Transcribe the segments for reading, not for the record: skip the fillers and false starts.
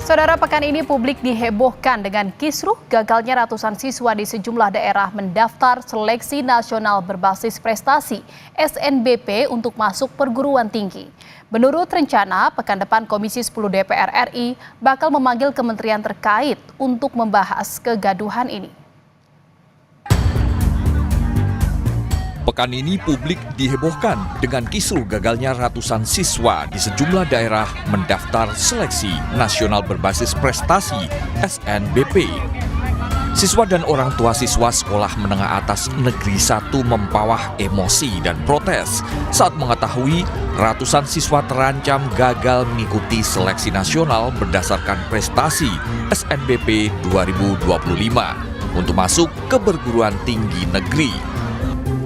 Saudara, pekan ini publik dihebohkan dengan kisruh gagalnya ratusan siswa di sejumlah daerah mendaftar seleksi nasional berbasis prestasi (SNBP) untuk masuk perguruan tinggi. Menurut rencana, pekan depan Komisi 10 DPR RI bakal memanggil kementerian terkait untuk membahas kegaduhan ini. Pekan ini publik dihebohkan dengan kisruh gagalnya ratusan siswa di sejumlah daerah mendaftar seleksi nasional berbasis prestasi (SNBP). Siswa dan orang tua siswa sekolah menengah atas Negeri 1 mempawah emosi dan protes saat mengetahui ratusan siswa terancam gagal mengikuti seleksi nasional berdasarkan prestasi SNBP 2025 untuk masuk ke perguruan tinggi negeri.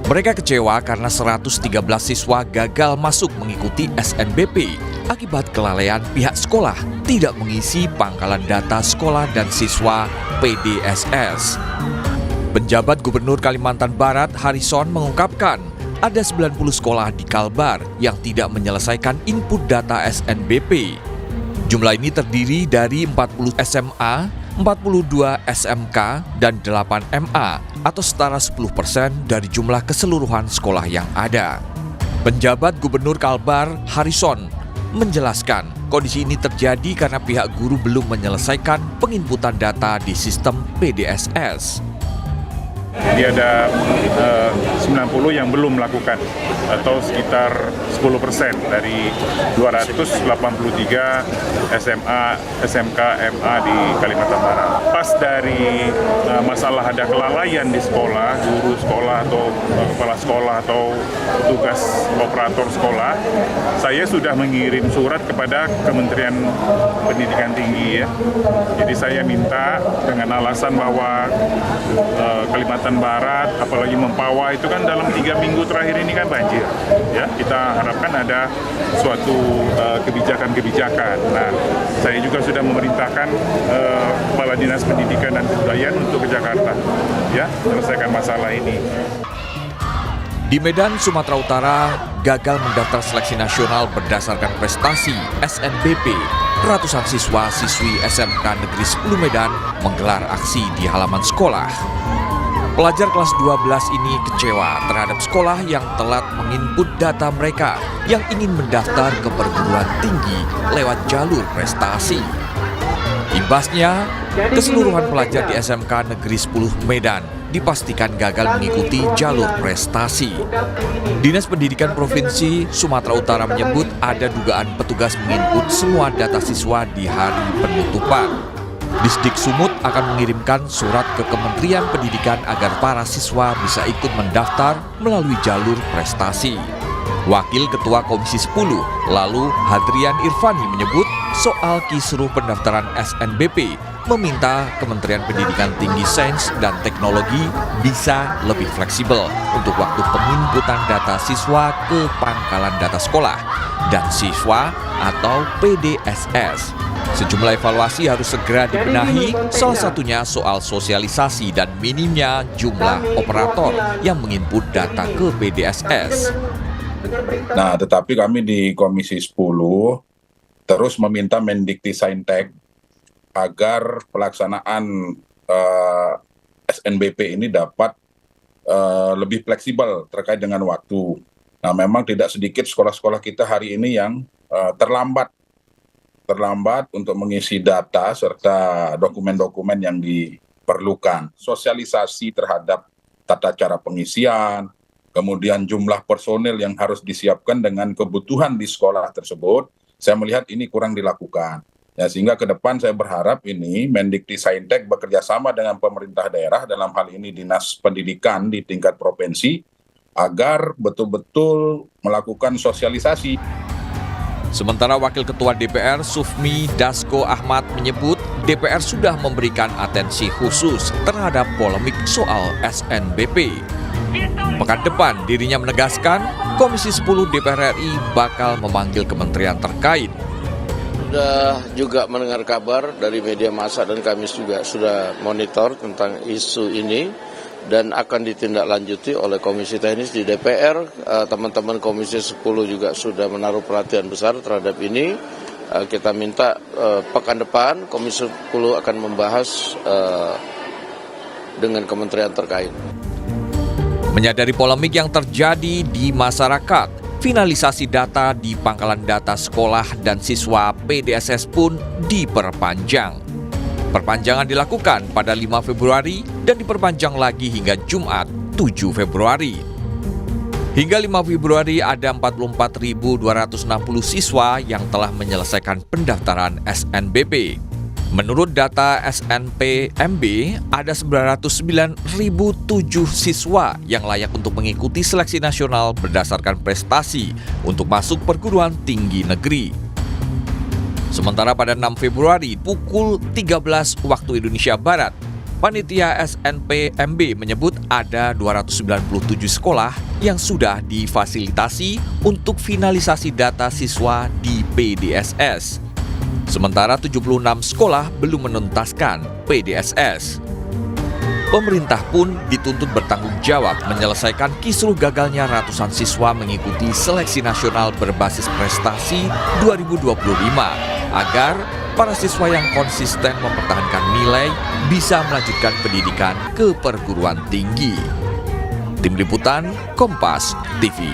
Mereka kecewa karena 113 siswa gagal masuk mengikuti SNBP akibat kelalaian pihak sekolah tidak mengisi pangkalan data sekolah dan siswa PDSS. Penjabat Gubernur Kalimantan Barat Harrison mengungkapkan ada 90 sekolah di Kalbar yang tidak menyelesaikan input data SNBP. Jumlah ini terdiri dari 40 SMA, 42 SMK, dan 8 MA atau setara 10% dari jumlah keseluruhan sekolah yang ada. Penjabat Gubernur Kalbar Harrison menjelaskan kondisi ini terjadi karena pihak guru belum menyelesaikan penginputan data di sistem PDSS. Jadi ada 90 yang belum melakukan atau sekitar 10% dari 283 SMA, SMK, MA di Kalimantan Barat. Pas dari masalah ada kelalaian di sekolah, guru sekolah atau kepala sekolah atau tugas operator sekolah, saya sudah mengirim surat kepada Kementerian Pendidikan Tinggi ya. Jadi saya minta dengan alasan bahwa Kalimantan Barat, apalagi Mempawah itu kan dalam 3 minggu terakhir ini kan banjir. Ya, kita harapkan ada suatu kebijakan-kebijakan. Nah, saya juga sudah memerintahkan Kepala Dinas Pendidikan dan Kebudayaan untuk ke Jakarta, ya, selesaikan masalah ini. Di Medan, Sumatera Utara, gagal mendaftar seleksi nasional berdasarkan prestasi SNBP. Ratusan siswa-siswi SMK Negeri 10 Medan menggelar aksi di halaman sekolah. Pelajar kelas 12 ini kecewa terhadap sekolah yang telat menginput data mereka yang ingin mendaftar ke perguruan tinggi lewat jalur prestasi. Imbasnya, keseluruhan pelajar di SMK Negeri 10 Medan dipastikan gagal mengikuti jalur prestasi. Dinas Pendidikan Provinsi Sumatera Utara menyebut ada dugaan petugas menginput semua data siswa di hari penutupan. Disdik Sumut akan mengirimkan surat ke Kementerian Pendidikan agar para siswa bisa ikut mendaftar melalui jalur prestasi. Wakil Ketua Komisi 10, lalu Hadrian Irfani menyebut soal kisruh pendaftaran SNBP meminta Kementerian Pendidikan Tinggi Sains dan Teknologi bisa lebih fleksibel untuk waktu penginputan data siswa ke pangkalan data sekolah dan siswa atau PDSS. Sejumlah evaluasi harus segera dibenahi, salah satunya soal sosialisasi dan minimnya jumlah operator yang menginput data ke PDSS. Nah, tetapi kami di Komisi 10 terus meminta Mendikti-Saintek agar pelaksanaan SNBP ini dapat lebih fleksibel terkait dengan waktu. Nah, memang tidak sedikit sekolah-sekolah kita hari ini yang terlambat untuk mengisi data serta dokumen-dokumen yang diperlukan. Sosialisasi terhadap tata cara pengisian, kemudian jumlah personil yang harus disiapkan dengan kebutuhan di sekolah tersebut, saya melihat ini kurang dilakukan. Ya, sehingga ke depan saya berharap ini Mendikti-Saintek bekerja sama dengan pemerintah daerah, dalam hal ini Dinas Pendidikan di tingkat provinsi, agar betul-betul melakukan sosialisasi. Sementara Wakil Ketua DPR Sufmi Dasko Ahmad menyebut DPR sudah memberikan atensi khusus terhadap polemik soal SNBP. Pekan depan dirinya menegaskan Komisi 10 DPR RI bakal memanggil kementerian terkait. Sudah juga mendengar kabar dari media massa dan kami juga sudah monitor tentang isu ini dan akan ditindaklanjuti oleh Komisi Teknis di DPR. Teman-teman Komisi 10 juga sudah menaruh perhatian besar terhadap ini kita minta pekan depan Komisi 10 akan membahas dengan kementerian terkait. Menyadari polemik yang terjadi di masyarakat, finalisasi data di pangkalan data sekolah dan siswa PDSS pun diperpanjang. Perpanjangan dilakukan pada 5 Februari dan diperpanjang lagi hingga Jumat 7 Februari. Hingga 5 Februari ada 44.260 siswa yang telah menyelesaikan pendaftaran SNBP. Menurut data SNPMB, ada 909.007 siswa yang layak untuk mengikuti seleksi nasional berdasarkan prestasi untuk masuk perguruan tinggi negeri. Sementara pada 6 Februari pukul 13 waktu Indonesia Barat, Panitia SNPMB menyebut ada 297 sekolah yang sudah difasilitasi untuk finalisasi data siswa di PDSS. Sementara 76 sekolah belum menuntaskan PDSS. Pemerintah pun dituntut bertanggung jawab menyelesaikan kisruh gagalnya ratusan siswa mengikuti seleksi nasional berbasis prestasi 2025 agar para siswa yang konsisten mempertahankan nilai bisa melanjutkan pendidikan ke perguruan tinggi. Tim Liputan Kompas TV.